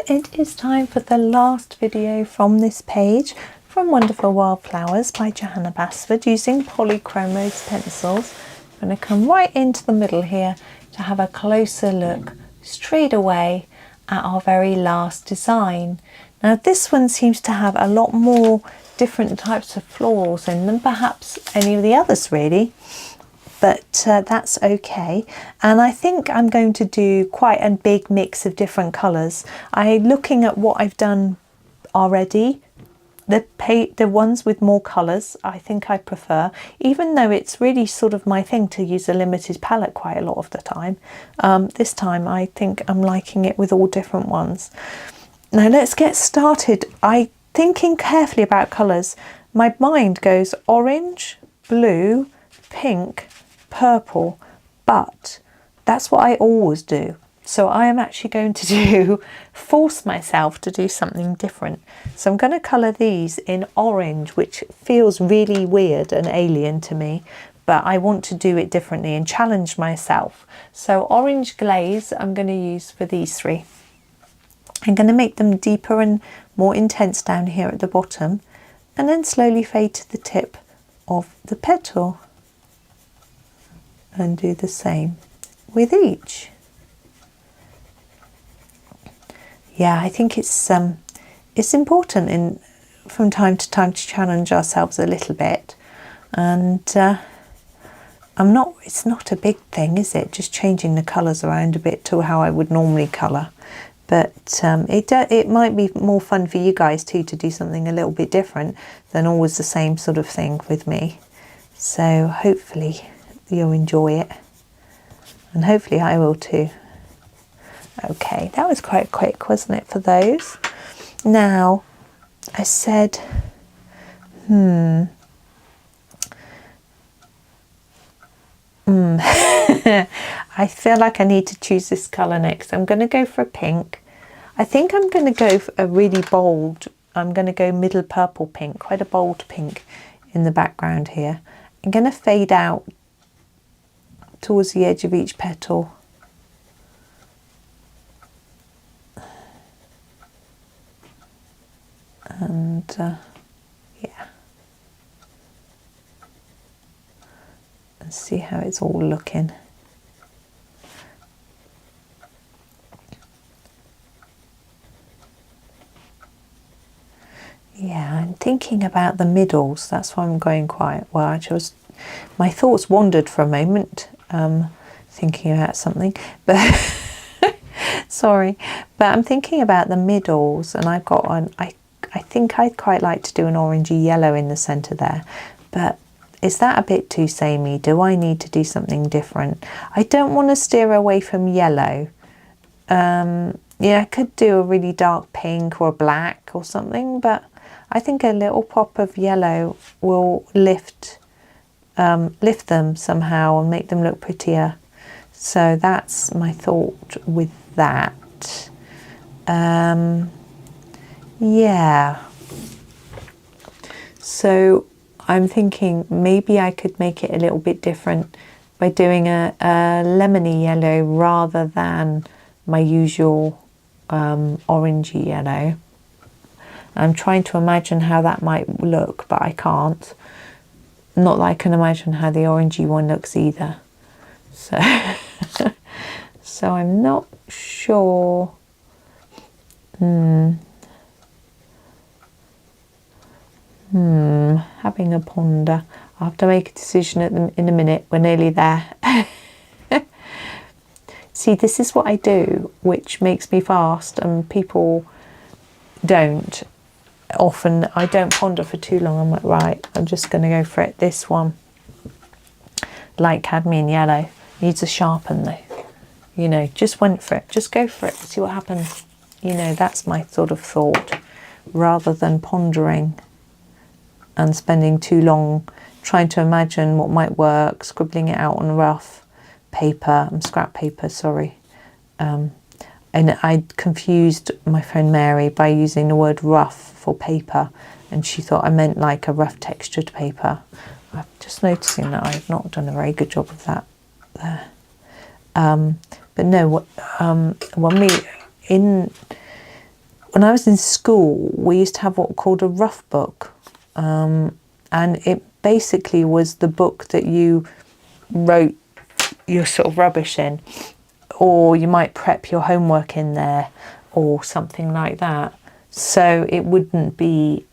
it is time for the last video from this page from Wonderful Wildflowers by Johanna Basford using Polychromos pencils. I'm going to come right into the middle here to have a closer look straight away at our very last design. Now this one seems to have a lot more different types of florals in them, perhaps any of the others really, but that's okay. And I think I'm going to do quite a big mix of different colours. Looking at what I've done already, the ones with more colours I think I prefer, even though it's really sort of my thing to use a limited palette quite a lot of the time. This time I think I'm liking it with all different ones. Now let's get started. Thinking carefully about colours, my mind goes orange, blue, pink, purple, but that's what I always do. So I am actually going to force myself to do something different. So I'm going to colour these in orange, which feels really weird and alien to me, but I want to do it differently and challenge myself. So orange glaze I'm going to use for these three. I'm going to make them deeper and more intense down here at the bottom, and then slowly fade to the tip of the petal. And do the same with each. Yeah, I think it's important from time to time to challenge ourselves a little bit, and it's not a big thing, is it? Just changing the colours around a bit to how I would normally colour, but it might be more fun for you guys too to do something a little bit different than always the same sort of thing with me. So hopefully you'll enjoy it, and hopefully I will too. Okay, that was quite quick, wasn't it, for those? Now I said I feel like I need to choose this colour next. I'm going to go for a pink. I think I'm going to go for a really bold, I'm going to go middle purple pink, quite a bold pink in the background here. I'm going to fade out towards the edge of each petal. And yeah, and see how it's all looking. Yeah, I'm thinking about the middles. That's why I'm going quite well. My thoughts wandered for a moment, thinking about something, but sorry. But I'm thinking about the middles, and I've got one. I think I'd quite like to do an orangey yellow in the centre there, but is that a bit too samey? Do I need to do something different? I don't want to steer away from yellow. Yeah, I could do a really dark pink or black or something, but I think a little pop of yellow will lift them somehow and make them look prettier. So that's my thought with that. Yeah, so I'm thinking maybe I could make it a little bit different by doing a lemony yellow rather than my usual orangey yellow. I'm trying to imagine how that might look, but I can't. Not that I can imagine how the orangey one looks either. So, so I'm not sure. Having a ponder. I'll have to make a decision in a minute. We're nearly there. See, this is what I do, which makes me fast, and people don't. Often I don't ponder for too long. I'm like, right, I'm just going to go for it. This one, light cadmium yellow, needs a sharpen though. You know, just went for it. Just go for it. See what happens. You know, that's my sort of thought, rather than pondering and spending too long trying to imagine what might work, scribbling it out on rough paper, scrap paper, sorry. And I confused my friend Mary by using the word rough for paper, and she thought I meant like a rough textured paper. I'm just noticing that I've not done a very good job of that there. But no, when we, in when I was in school, we used to have what called a rough book, and it basically was the book that you wrote your sort of rubbish in, or you might prep your homework in there or something like that. So it wouldn't be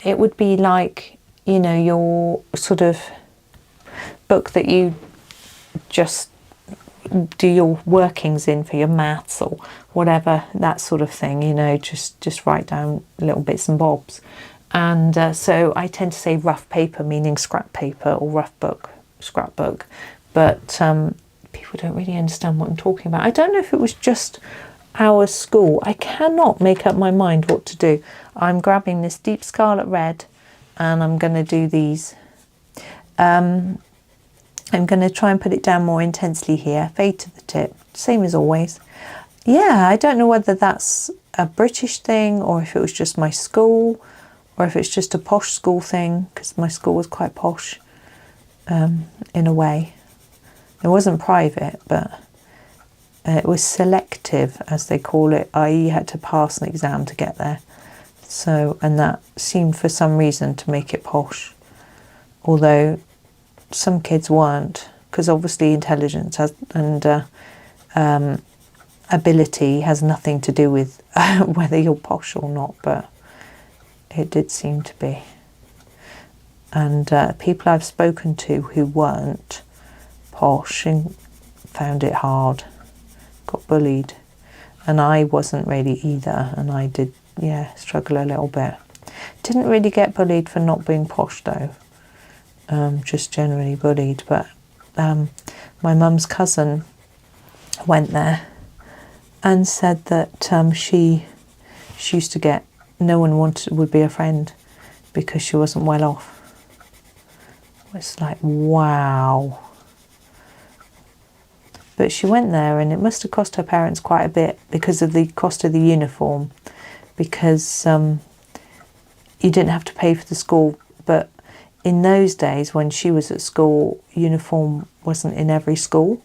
it would be like, you know, your sort of book that you just do your workings in for your maths or whatever, that sort of thing, you know, just write down little bits and bobs. And so I tend to say rough paper, meaning scrap paper, or rough book, scrapbook. But people don't really understand what I'm talking about. I don't know if it was just our school. I cannot make up my mind what to do. I'm grabbing this deep scarlet red and I'm going to do these. I'm going to try and put it down more intensely here, fade to the tip, same as always. Yeah, I don't know whether that's a British thing or if it was just my school or if it's just a posh school thing, because my school was quite posh in a way. It wasn't private, but it was selective, as they call it, i.e. you had to pass an exam to get there. So, and that seemed for some reason to make it posh, although some kids weren't, because obviously intelligence and ability has nothing to do with whether you're posh or not, but it did seem to be. And people I've spoken to who weren't posh and found it hard, got bullied, and I wasn't really either, and I did, yeah, struggle a little bit. Didn't really get bullied for not being posh though. Just generally bullied, but my mum's cousin went there and said that she used to get, no one would be a friend because she wasn't well off. It's like, wow. But she went there and it must have cost her parents quite a bit because of the cost of the uniform, because you didn't have to pay for the school, but in those days when she was at school, uniform wasn't in every school.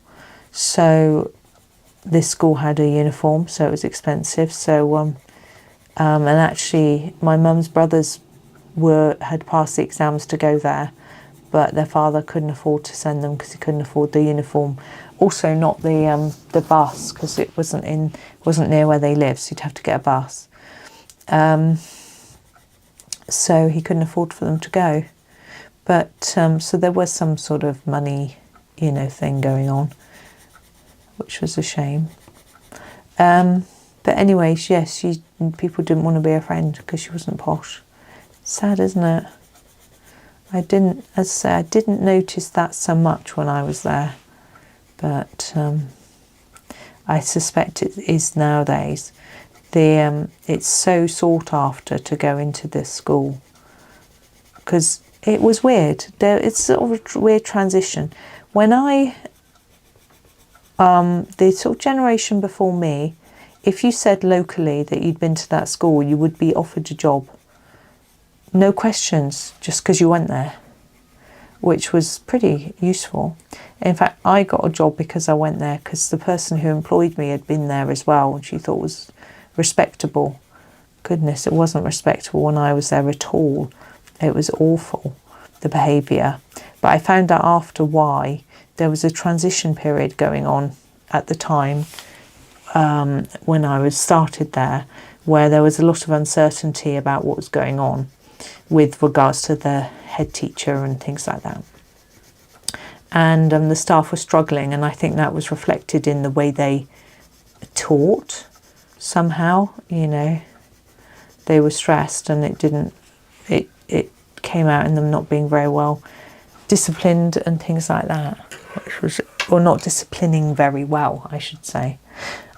So this school had a uniform, so it was expensive. So and actually my mum's brothers had passed the exams to go there, but their father couldn't afford to send them because he couldn't afford the uniform. Also not the bus, because it wasn't near where they lived, so you'd have to get a bus. So he couldn't afford for them to go. But so there was some sort of money, you know, thing going on, which was a shame. But anyways, yes, people didn't want to be a friend because she wasn't posh. Sad, isn't it? I didn't notice that so much when I was there, but I suspect it is nowadays. It's so sought after to go into this school because it was weird. It's sort of a weird transition. When the sort of generation before me, if you said locally that you'd been to that school, you would be offered a job. No questions, just because you went there, which was pretty useful. In fact, I got a job because I went there, because the person who employed me had been there as well, and she thought it was respectable. Goodness, it wasn't respectable when I was there at all. It was awful, the behaviour. But I found out after why. There was a transition period going on at the time when I was started there, where there was a lot of uncertainty about what was going on with regards to the head teacher and things like that. And the staff were struggling, and I think that was reflected in the way they taught somehow. You know, they were stressed, and it came out in them not being very well disciplined and things like that, or not disciplining very well, I should say.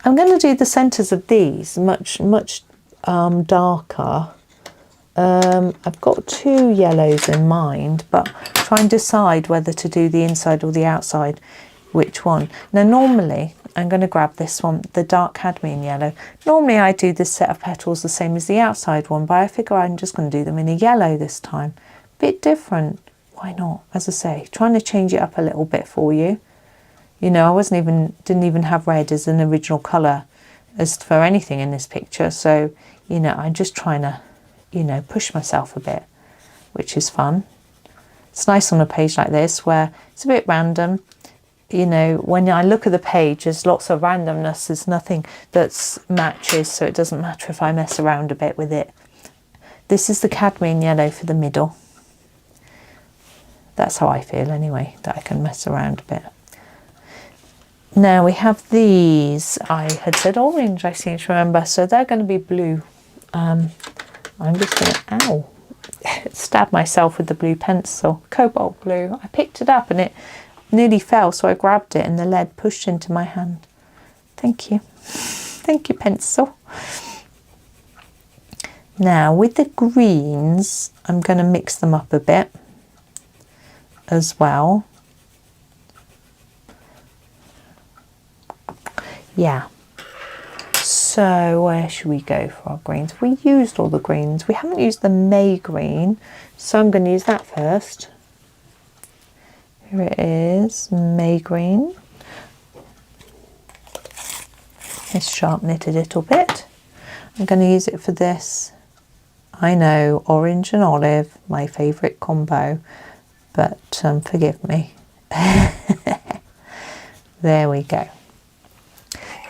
I'm going to do the centres of these much darker. I've got two yellows in mind, but try and decide whether to do the inside or the outside, which one. Now normally I'm going to grab this one, the dark cadmium yellow. Normally I do this set of petals the same as the outside one, but I figure I'm just going to do them in a yellow this time. Bit different, why not? As I say, trying to change it up a little bit for you. You know, didn't even have red as an original colour as for anything in this picture. So, you know, I'm just trying to, you know, push myself a bit, which is fun. It's nice on a page like this where it's a bit random. You know, when I look at the page, there's lots of randomness. There's nothing that matches, so it doesn't matter if I mess around a bit with it. This is the cadmium yellow for the middle. That's how I feel anyway, that I can mess around a bit. Now we have these. I had said orange, I seem to remember, so they're going to be blue. I'm just going to, ow, stab myself with the blue pencil, cobalt blue. I picked it up and it nearly fell, so I grabbed it and the lead pushed into my hand. Thank you. Thank you, pencil. Now with the greens, I'm going to mix them up a bit as well. Yeah. So where should we go for our greens? We used all the greens. We haven't used the May green, so I'm going to use that first. Here it is, May green. Let's sharpen it a little bit. I'm going to use it for this. I know, orange and olive, my favourite combo, but forgive me. There we go.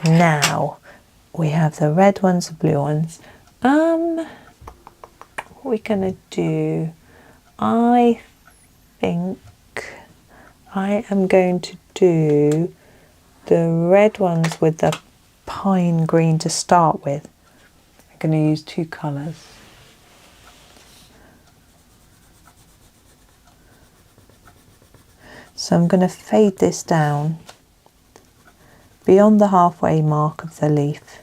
Now we have the red ones, the blue ones. What we're going to do, I think I am going to do the red ones with the pine green to start with. I'm going to use two colours. So I'm going to fade this down beyond the halfway mark of the leaf,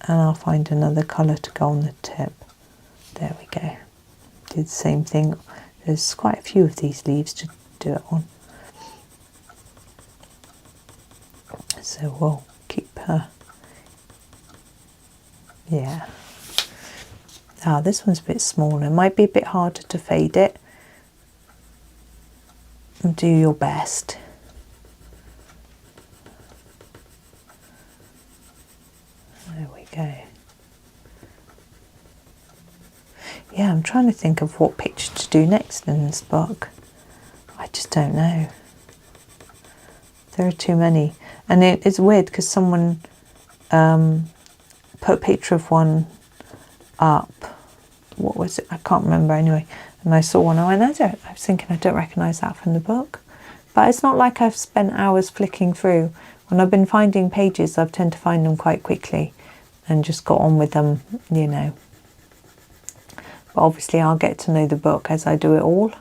and I'll find another colour to go on the tip. There we go. Do the same thing. There's quite a few of these leaves to do it on, so we'll keep her. Yeah. This one's a bit smaller. It might be a bit harder to fade it. Do your best. There we go. Yeah, I'm trying to think of what picture to do next in this book. I just don't know. There are too many. And it's weird because someone put a picture of one up. What was it? I can't remember anyway. And I saw one, I was thinking, I don't recognise that from the book. But it's not like I've spent hours flicking through. When I've been finding pages, I tend to find them quite quickly and just got on with them, you know. But obviously I'll get to know the book as I do it all.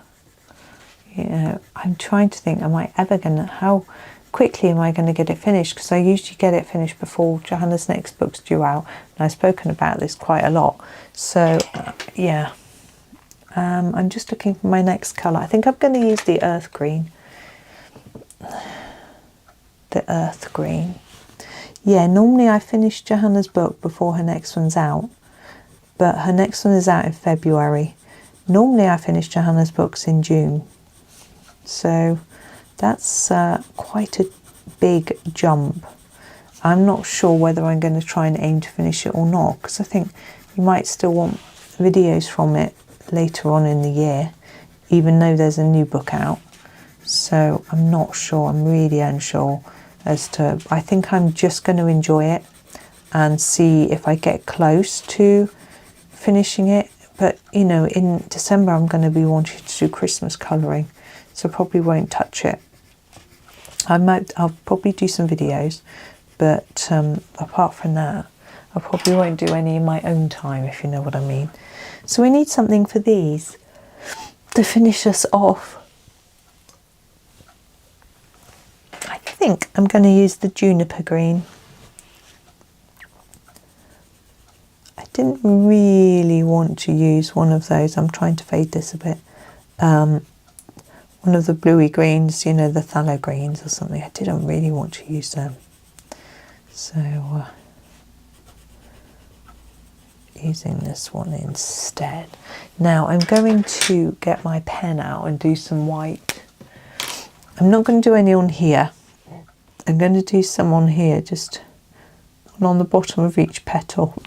You know, I'm trying to think, how quickly am I going to get it finished? Because I usually get it finished before Johanna's next book's due out. And I've spoken about this quite a lot. So, yeah. I'm just looking for my next colour. I think I'm going to use the earth green. The earth green. Yeah, normally I finish Johanna's book before her next one's out. But her next one is out in February. Normally I finish Johanna's books in June. So that's quite a big jump. I'm not sure whether I'm going to try and aim to finish it or not, because I think you might still want videos from it later on in the year, even though there's a new book out. So I'm not sure. I'm really unsure as to, I think I'm just going to enjoy it and see if I get close to finishing it. But you know, in December I'm going to be wanting to do Christmas colouring, so probably won't touch it. I'll probably do some videos, but apart from that I probably won't do any in my own time, if you know what I mean. So we need something for these to finish us off. I think I'm going to use the juniper green. I didn't really want to use one of those. I'm trying to fade this a bit. One of the bluey greens, you know, the phthalo greens or something. I didn't really want to use them. So using this one instead. Now I'm going to get my pen out and do some white I'm not going to do any on here. I'm going to do some on here, just on the bottom of each petal.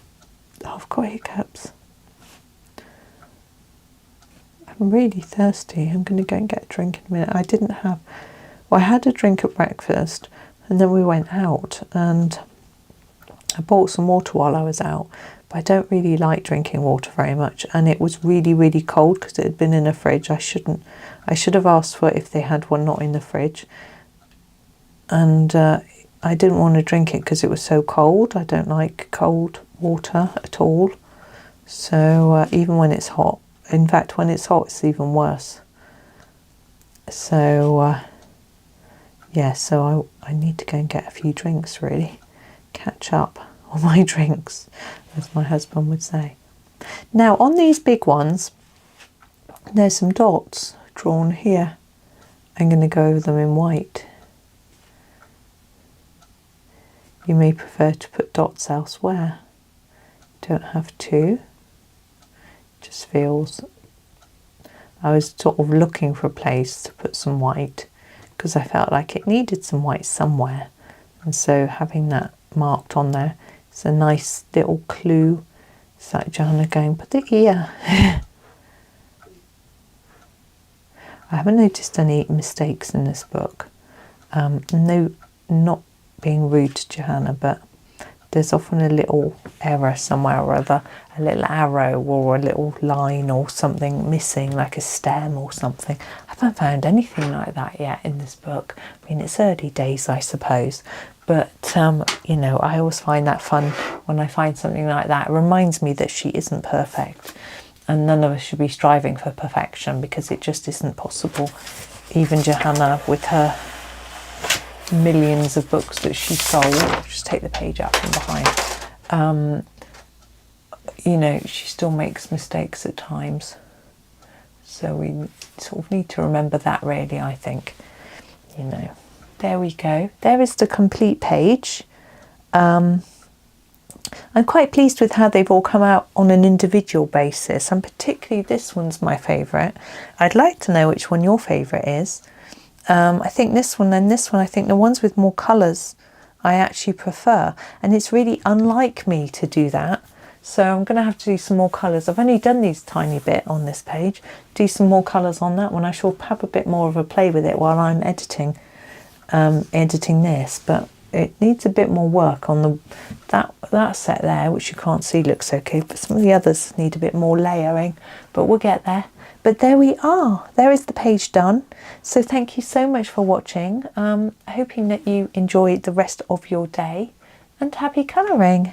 Oh, I've got hiccups. I'm really thirsty. I'm going to go and get a drink in a minute. I had a drink at breakfast and then we went out and I bought some water while I was out, but I don't really like drinking water very much, and it was really, really cold because it had been in a fridge. I should have asked for it if they had one not in the fridge, and I didn't want to drink it because it was so cold. I don't like cold water at all, so even when it's hot. In fact, when it's hot, it's even worse. So yeah, so I need to go and get a few drinks, really. Catch up on my drinks, as my husband would say. Now, on these big ones, there's some dots drawn here. I'm going to go over them in white. You may prefer to put dots elsewhere. Don't have to. Just feels... I was sort of looking for a place to put some white because I felt like it needed some white somewhere, and so having that marked on there, it's a nice little clue. It's like Johanna going, put the ear. I haven't noticed any mistakes in this book. No, not being rude to Johanna, but there's often a little error somewhere or other, a little arrow or a little line or something missing, like a stem or something. I haven't found anything like that yet in this book. I mean, it's early days, I suppose, but you know, I always find that fun when I find something like that. It reminds me that she isn't perfect, and none of us should be striving for perfection because it just isn't possible. Even Johanna, with her millions of books that she sold, just take the page out from behind, you know, she still makes mistakes at times, so we sort of need to remember that, really. I think, you know, there we go, there is the complete page. I'm quite pleased with how they've all come out on an individual basis, and particularly this one's my favourite. I'd like to know which one your favourite is. I think this one and this one, I think the ones with more colours I actually prefer, and it's really unlike me to do that, so I'm going to have to do some more colours. I've only done these tiny bit on this page. Do some more colours on that one. I shall have a bit more of a play with it while I'm editing this, but it needs a bit more work on that set there, which you can't see looks okay, but some of the others need a bit more layering, but we'll get there. But there we are, there is the page done. So thank you so much for watching, hoping that you enjoy the rest of your day, and happy colouring.